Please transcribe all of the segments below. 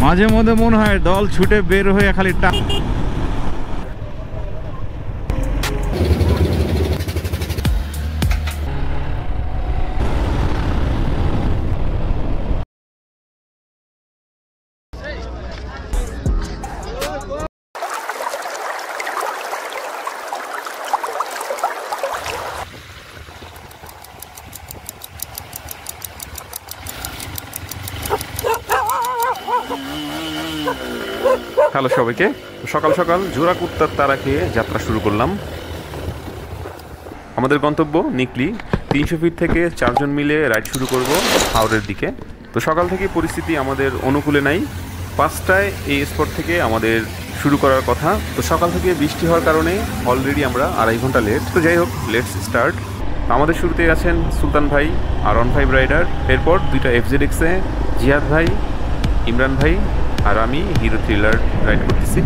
মাঝে মধ্যে মনে হয় দল ছুটে বের হয়ে খালি হ্যালো সবাইকে, সকাল সকাল জোড়া কুত্তার তারা খেয়ে যাত্রা শুরু করলাম। আমাদের গন্তব্য নিকলি। 300 ফিট থেকে 4 জন মিলে রাইড শুরু করব হাওড়ের দিকে। তো সকাল থেকে পরিস্থিতি আমাদের অনুকূলে নাই। 5টায় এই স্পট থেকে আমাদের শুরু করার কথা। তো সকাল থেকে বৃষ্টি হওয়ার কারণে অলরেডি আমরা 2.5 ঘন্টা লেট। তো যাই হোক, লেটস স্টার্ট। আমাদের শুরুতে আছেন সুলতান ভাই R15 রাইডার, এরপর 2টা FZX-এ জিহাদ ভাই, ইমরান ভাই আর আমি হিরো থ্রিলার রাইড করতেছি।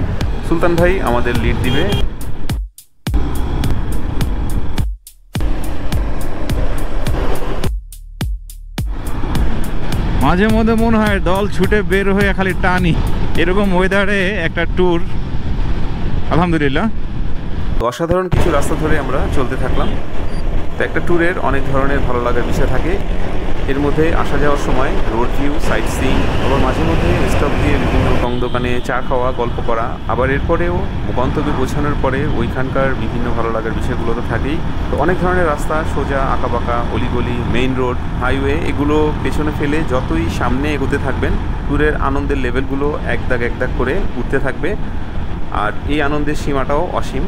সুলতান ভাই আমাদের লিড দিবে। মাঝে মধ্যে মনে হয় দল ছুটে বের হয়ে খালি টানি। এরকম ওয়েদারে একটা ট্যুর আলহামদুলিল্লাহ। অসাধারণ কিছু রাস্তা ধরে আমরা চলতে থাকলাম। তো একটা ট্যুরের অনেক ধরনের ভালো লাগার বিষয় থাকে। এর মধ্যে আসা যাওয়ার সময় রোড ভিউ, সাইট সিইং, আবার মাঝে মধ্যে স্টপ দিয়ে বিভিন্ন রং দোকানে চা খাওয়া, গল্প করা, আবার এরপরেও গন্তব্যে পৌঁছানোর পরে ওইখানকার বিভিন্ন ভালো লাগার বিষয়গুলো তো থাকেই। তো অনেক ধরনের রাস্তা, সোজা আঁকাবাঁকা, অলিগলি, মেইন রোড, হাইওয়ে, এগুলো পেছনে ফেলে যতই সামনে এগোতে থাকবেন ট্যুরের আনন্দের লেভেলগুলো এক দাগ করে উঠতে থাকবে। আর এই আনন্দের সীমাটাও অসীম।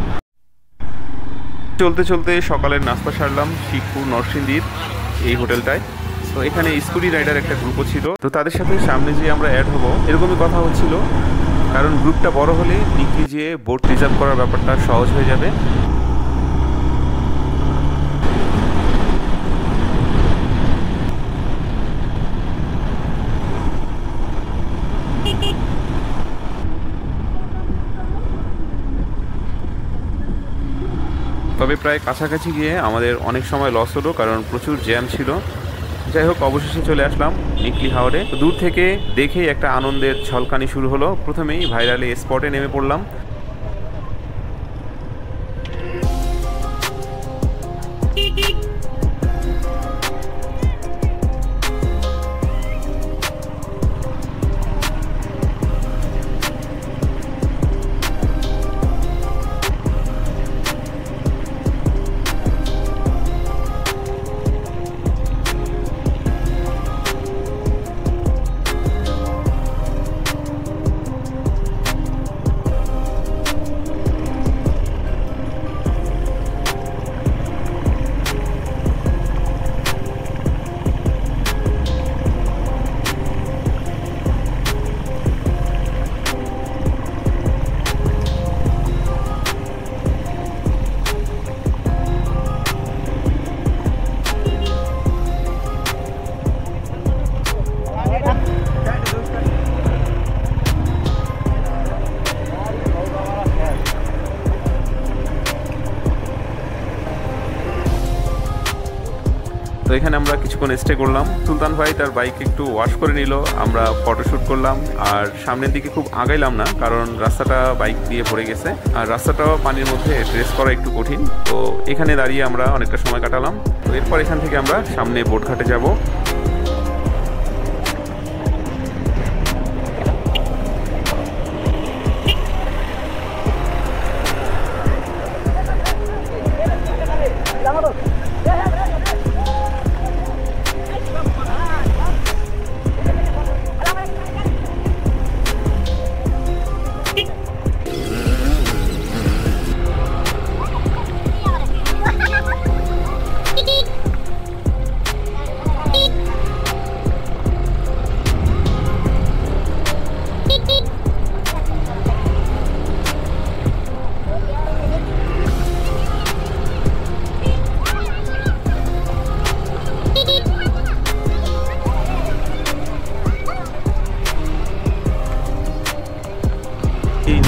চলতে চলতে সকালের নাস্তা সারলাম শিবপুর নরসিংদীর এই হোটেলটায়। তো এখানে স্কুটি রাইডার একটা গ্রুপও ছিল। তো তাদের সাথে সামনে যে আমরা অ্যাড হব এরকমই কথা হচ্ছিল, কারণ গ্রুপটা বড় হলে নিকলি যেয়ে বোট রিজার্ভ করার ব্যাপারটা সহজ হয়ে যাবে। তবে প্রায় কাছাকাছি গিয়ে আমাদের অনেক সময় লস হলো, কারণ প্রচুর জ্যাম ছিল। যাই হোক, অবশেষে চলে আসলাম নিকলি হাওড়ে। দূর থেকে দেখেই একটা আনন্দের ঝলকানি শুরু হলো। প্রথমেই ভাইরালে স্পটে নেমে পড়লাম। তো এখানে আমরা কিছুক্ষণ স্টে করলাম। সুলতান ভাই তার বাইক একটু ওয়াশ করে নিল, আমরা ফটোশ্যুট করলাম। আর সামনের দিকে খুব আগাইলাম না, কারণ রাস্তাটা বাইক দিয়ে ভরে গেছে আর রাস্তাটাও পানির মধ্যে ট্রেস করা একটু কঠিন। তো এখানে দাঁড়িয়ে আমরা অনেকটা সময় কাটালাম। তো এরপর এখান থেকে আমরা সামনে বোটঘাটে যাব।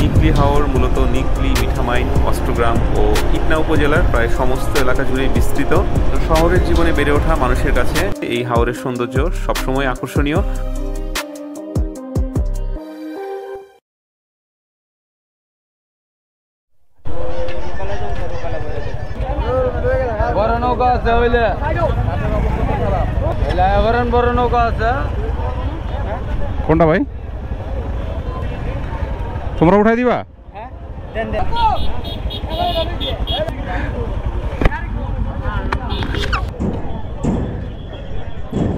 নিকলি হাওড় মূলত নিকলি, মিঠামাইন, অষ্টগ্রাম ও ইটনা উপজেলার প্রায় সমস্ত এলাকা জুড়ে বিস্তৃত। শহরের জীবনে বেড়ে ওঠা মানুষের কাছে এই হাওরের সৌন্দর্য সবসময় আকর্ষণীয়। আছে হইলে এবারেন বড় নৌকা আছে। কোনটা ভাই তোমরা উঠাই দিবা?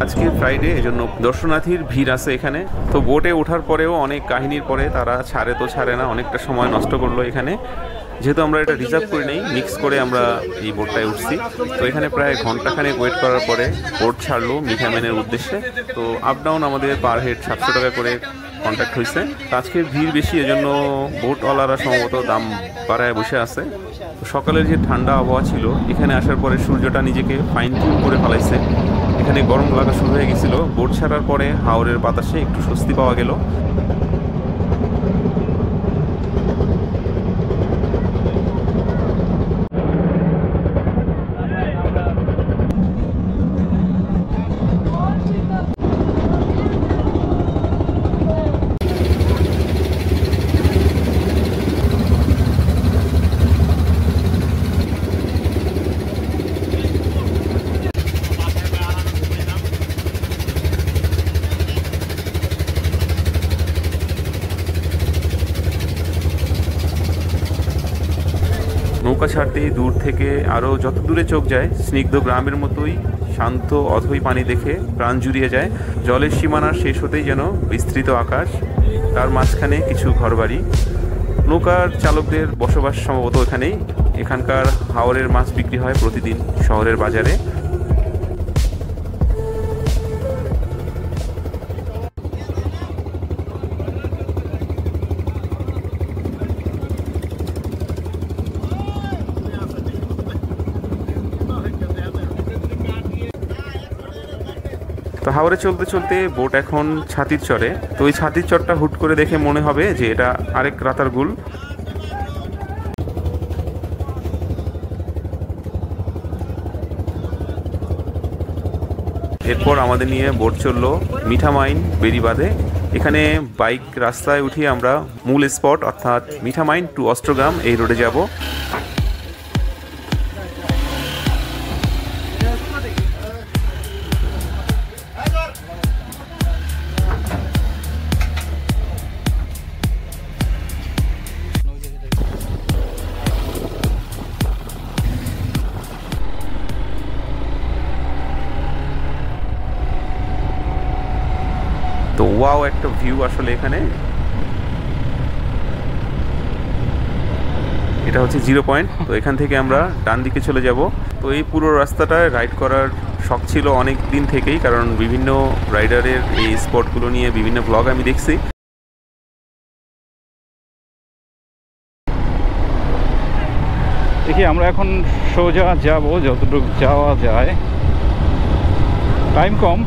আজকে ফ্রাইডে, এজন্য দর্শনার্থীর ভিড় আছে এখানে। তো বোটে ওঠার পরেও অনেক কাহিনীর পরে তারা ছাড়ে তো ছাড়ে না, অনেকটা সময় নষ্ট করলো এখানে। যেহেতু আমরা এটা রিজার্ভ করে নেই, মিক্স করে আমরা এই বোটটায় উঠছি। তো এখানে প্রায় ঘন্টাখানেক ওয়েট করার পরে বোট ছাড়লো মিঠামেনের উদ্দেশ্যে। তো আপ ডাউন আমাদের পার হেড 700 টাকা করে কন্ট্যাক্ট হয়েছে। আজকের ভিড় বেশি, এজন্য বোটওয়ালারা সম্ভবত দাম বাড়ায় বসে আছে। সকালের যে ঠান্ডা আবহাওয়া ছিল, এখানে আসার পরে সূর্যটা নিজেকে ফাইন টিউন করে ফেলাইছে। এখানে গরম লাগা শুরু হয়ে গেছিল। বোট ছাড়ার পরে হাওরের বাতাসে একটু স্বস্তি পাওয়া গেল। নৌকা ছাড়তেই দূর থেকে আরও যত দূরে চোখ যায়, স্নিগ্ধ গ্রামের মতোই শান্ত অথই পানি দেখে প্রাণ জুড়িয়ে যায়। জলের সীমানার শেষ হতেই যেন বিস্তৃত আকাশ, তার মাঝখানে কিছু ঘরবাড়ি। নৌকার চালকদের বসবাস সম্ভবত এখানেই। এখানকার হাওরের মাছ বিক্রি হয় প্রতিদিন শহরের বাজারে। তো হাওরে চলতে চলতে বোট এখন ছাতির চরে। তো ওই ছাতির চরটা হুট করে দেখে মনে হবে যে এটা আরেক রাতারগুল। এরপর আমাদের নিয়ে বোট চললো মিঠামাইন বেরিবাঁধে। এখানে বাইক রাস্তায় উঠিয়ে আমরা মূল স্পট অর্থাৎ মিঠামাইন টু অস্ট্রগ্রাম এই রোডে যাব। তো ওয়াও একটা ভিউ আসলে এখানে। এটা হচ্ছে 0 পয়েন্ট। তো এখান থেকে আমরা ডান দিকে চলে যাব। তো এই পুরো রাস্তাটায় রাইড করার শখ ছিল অনেক দিন থেকেই, কারণ বিভিন্ন রাইডারের এই স্পটগুলো নিয়ে বিভিন্ন ব্লগ আমি দেখছি। দেখি আমরা এখন সোজা যাব যতটুকু যাওয়া যায়। টাইম কম,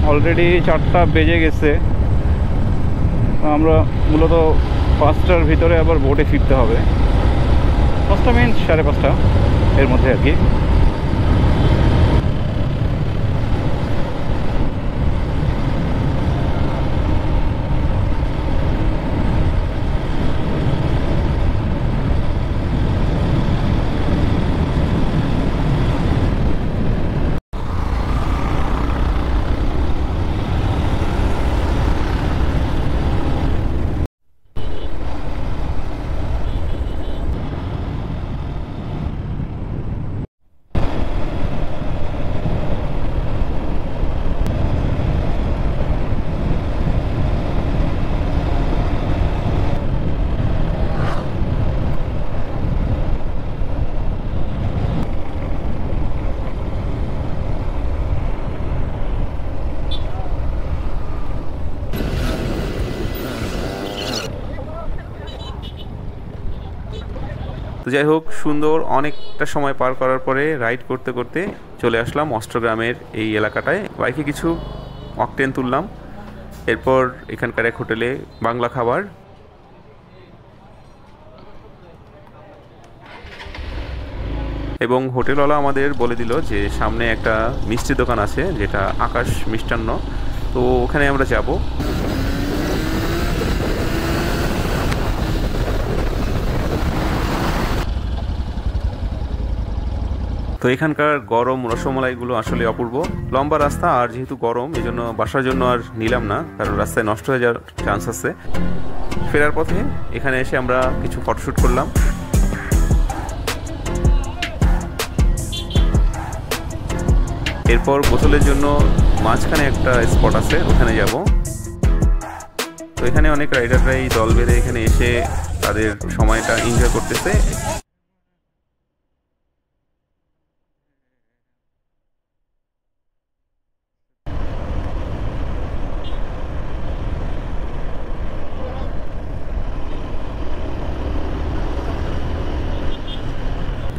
অলরেডি 4টা বেজে গেছে। আমরা মূলত 5টার ভিতরে আবার বোটে ফিরতে হবে। 5টা মিনিট 5:30 এর মধ্যে আর কি। তো যাই হোক, সুন্দর অনেকটা সময় পার করার পরে রাইড করতে করতে চলে আসলাম অস্ট্রগ্রামের এই এলাকাটায়। বাইকে কিছু অকটেন তুললাম। এরপর এখানকার এক হোটেলে বাংলা খাবার। এবং হোটেলওয়ালা আমাদের বলে দিল যে সামনে একটা মিষ্টি দোকান আছে যেটা আকাশ মিষ্টান্ন। তো ওখানে আমরা যাব। তো এখানকার গরম রসমালাইগুলো আসলে অপূর্ব। লম্বা রাস্তা আর যেহেতু গরম এই জন্য বাসার জন্য আর নিলাম না, কারণ রাস্তায় নষ্ট হয়ে যাওয়ার চান্স আছে। ফেরার পথে এখানে এসে আমরা কিছু ফটোশ্যুট করলাম। এরপর গোসলের জন্য মাঝখানে একটা স্পট আছে, ওখানে যাব। তো এখানে অনেক রাইডাররাই দল বেঁধে এখানে এসে তাদের সময়টা এনজয় করতেছে।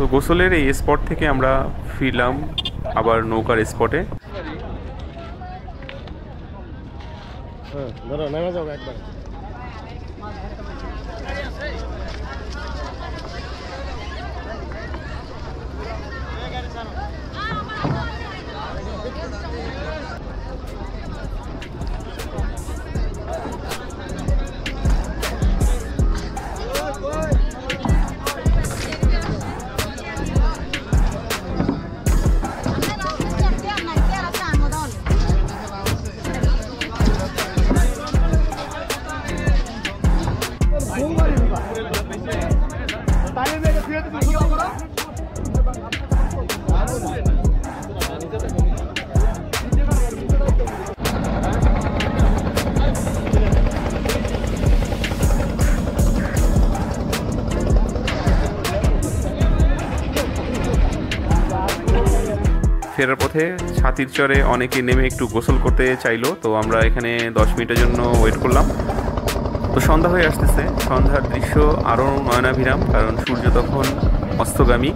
তো গোসলের এই স্পট থেকে আমরা ফিরলাম আবার নৌকার স্পটে। ফেরার পথে ছাতির চরে অনেকে নেমে একটু গোসল করতে চাইলো, তো আমরা এখানে 10 মিনিটের জন্য ওয়েট করলাম। তো সন্ধ্যা হয়ে আসতেছে, সন্ধ্যার দৃশ্য আরও নয়নাভিরাম, কারণ সূর্য তখন অস্তগামী।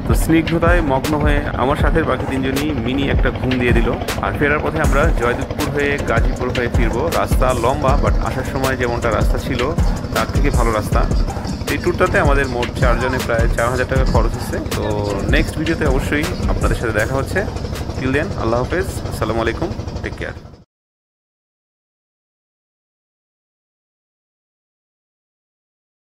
তো স্নিগ্ধতায় মগ্ন হয়ে আমার সাথে বাকি 3 জনই মিনি একটা ঘুম দিয়ে দিল। আর ফেরার পথে আমরা জয়দেবপুর হয়ে গাজীপুর হয়ে ফিরবো। রাস্তা লম্বা, বাট আসার সময় যেমনটা রাস্তা ছিল তার থেকে ভালো রাস্তা। এই ট্যুরটাতে আমাদের মোট 4 জনে প্রায় 4000 টাকা খরচ হচ্ছে। তো নেক্সট ভিডিওতে অবশ্যই আপনাদের সাথে দেখা হচ্ছে। টিল দেন, আল্লাহ হাফেজ, আসসালামু আলাইকুম, টেক কেয়ার।